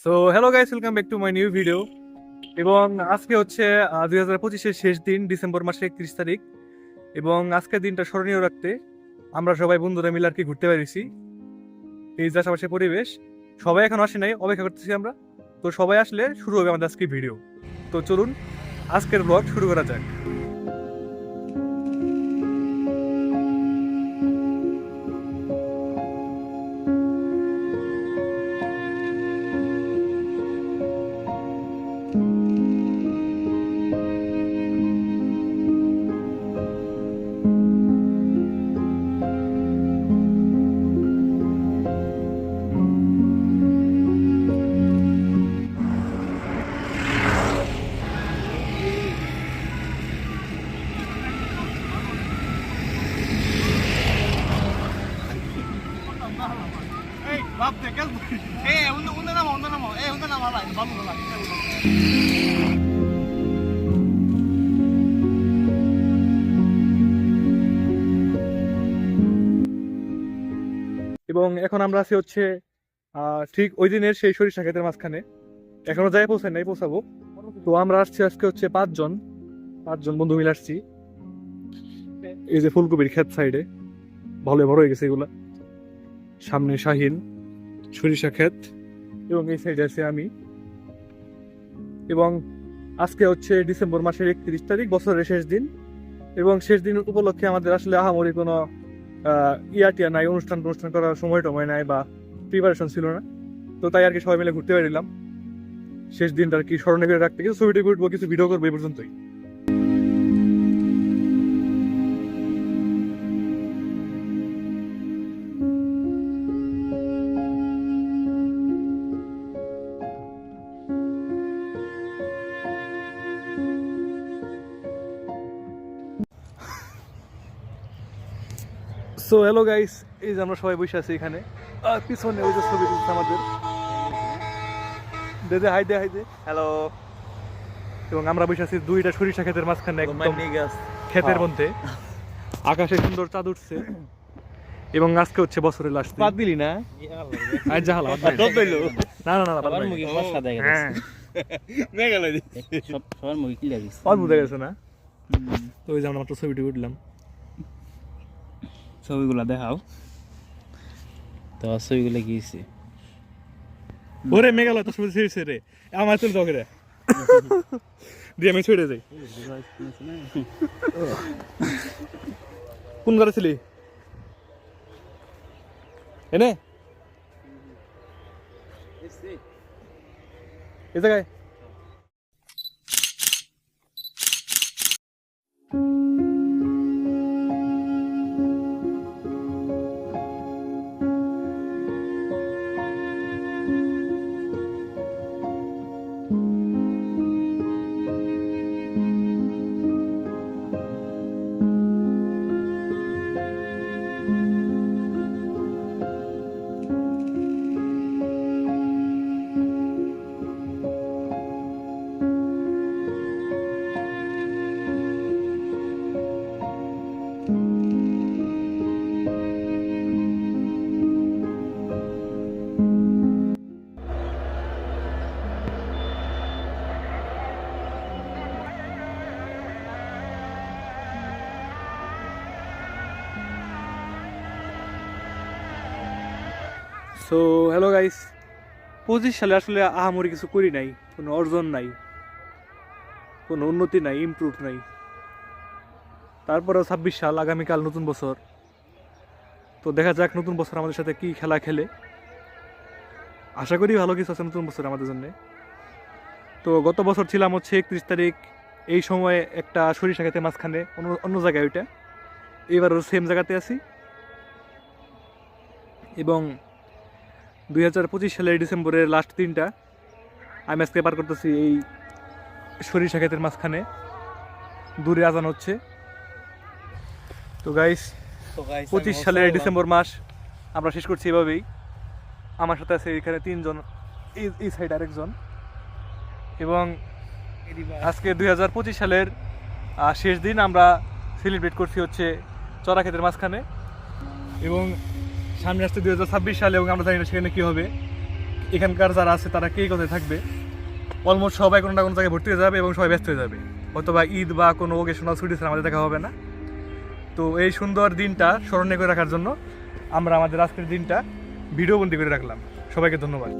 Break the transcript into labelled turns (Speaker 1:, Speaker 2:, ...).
Speaker 1: So hello guys, welcome back to my new video. এবং আজকে হচ্ছে 2025-এর শেষ দিন, ডিসেম্বর মাসের 31 তারিখ। এবং আজকের দিনটা স্মরণীয় রাখতে আমরা সবাই বন্ধুরা মিলে আর কি ঘুরতে পেরেছি। এই যে আশেপাশে পরিবেশ, সবাই এখন আসে নাই, অপেক্ষা করতেছি আমরা। তো সবাই আসলে শুরু হবে আমাদের আজকের ভিডিও। তো চলুন আজকের ব্লগ শুরু করা যাক। এবং এখন আমরা আছি হচ্ছে ঠিক ওই দিনের সেই সরিষা ক্ষেতের মাঝখানে। এখনো যাই পৌঁছাই নাই, পৌঁছাবো। তো আমরা আসছি আজকে হচ্ছে পাঁচজন বন্ধু মিলে আসছি। এই যে ফুলকপির ক্ষেত সাইডে ভালো বড় হয়ে গেছে এগুলা। সামনে শাহিন, সরিষা ক্ষেত, এবং এই সাইডে আছে আমি। এবং আজকে হচ্ছে ডিসেম্বর মাসের 31 তারিখ, বছরের শেষ দিন। এবং শেষ দিন উপলক্ষে আমাদের আসলে আহামরি কোনো টিয়া নাই, অনুষ্ঠান করার সময় টময় নাই বা প্রিপারেশন ছিল না। তো তাই আর কি সবাই মিলে ঘুরতে বেরিলাম শেষ দিনটা আর কি স্মরণে করে রাখতে। কিছু ছবি টবি উঠবো, কিছু ভিডিও করবো, এই পর্যন্তই। সো হ্যালো গাইস, এই যে আমরা সবাই বসে আছি এখানে। আর পিছনে ওই যে ছবি তুলছে আমাদের। দে হাই দে হ্যালো। এবং আমরা বসে আছি দুইটা সরিষা ক্ষেতের মাঝখানে, একদম ক্ষেতের মধ্যে। আকাশে সুন্দর চাঁদ উঠছে। এবং আজকে হচ্ছে বছরের লাস্ট দিন।
Speaker 2: দিলি না
Speaker 1: আজ জাহালা না না
Speaker 2: সবার মুখে ভাষা দেখা
Speaker 1: হ্যাঁ
Speaker 2: সবার মুখে কি লাগিস
Speaker 1: বুঝে গেছে না। তো ওই যে আমরা মাত্র ছবিটি উঠলাম।
Speaker 2: ছবিগুলা দেখাও তো। ছবিগুলা গিয়েছে
Speaker 1: ওরে মেঘালয় তো ছবি ছেড়েছে রে, আমার তুলে দাও রে দিয়ে আমি ছেড়ে যাই। কোন ঘরে ছিলি এনে এই জায়গায়? সো হ্যালো গাইস, 25 সালে আসলে আহামরি কিছু করি নাই, কোনো অর্জন নাই, কোনো উন্নতি নাই, ইমপ্রুভ নাই। তারপরেও 26 সাল, আগামীকাল নতুন বছর। তো দেখা যাক নতুন বছর আমাদের সাথে কি খেলা খেলে। আশা করি ভালো কিছু আছে নতুন বছর আমাদের জন্য। তো গত বছর ছিলাম হচ্ছে 31 তারিখ এই সময়ে একটা সরিষা খেতে মাঝখানে, অন্য জায়গায় ওইটা। এবারও সেম জায়গাতে আছি। এবং 2025 সালের ডিসেম্বরের লাস্ট দিনটা আমি আজকে পার করতেছি এই সরিষা ক্ষেতের মাঝখানে। দূরে আজান হচ্ছে। তো গাইস, 25 সালের ডিসেম্বর মাস আমরা শেষ করছি এভাবেই। আমার সাথে আছে এখানে 3 জন, এই সাইড আরেকজন। এবং আজকে 2025 সালের শেষ দিন আমরা সেলিব্রেট করছি হচ্ছে চড়া ক্ষেতের মাঝখানে। এবং সামনে আসছে 2026 সালে, এবং আমরা জানি না সেখানে কী হবে। এখানকার যারা আছে তারা কে কোথায় থাকবে, অলমোস্ট সবাই কোনো না কোনো জায়গায় ভর্তি হয়ে যাবে এবং সবাই ব্যস্ত হয়ে যাবে, হয়তো বা ঈদ বা কোনো ওকেশনাল ছুটি ছাড়া আমাদের দেখা হবে না। তো এই সুন্দর দিনটা স্মরণীয় করে রাখার জন্য আমরা আমাদের আজকের দিনটা ভিডিও বন্দি করে রাখলাম। সবাইকে ধন্যবাদ।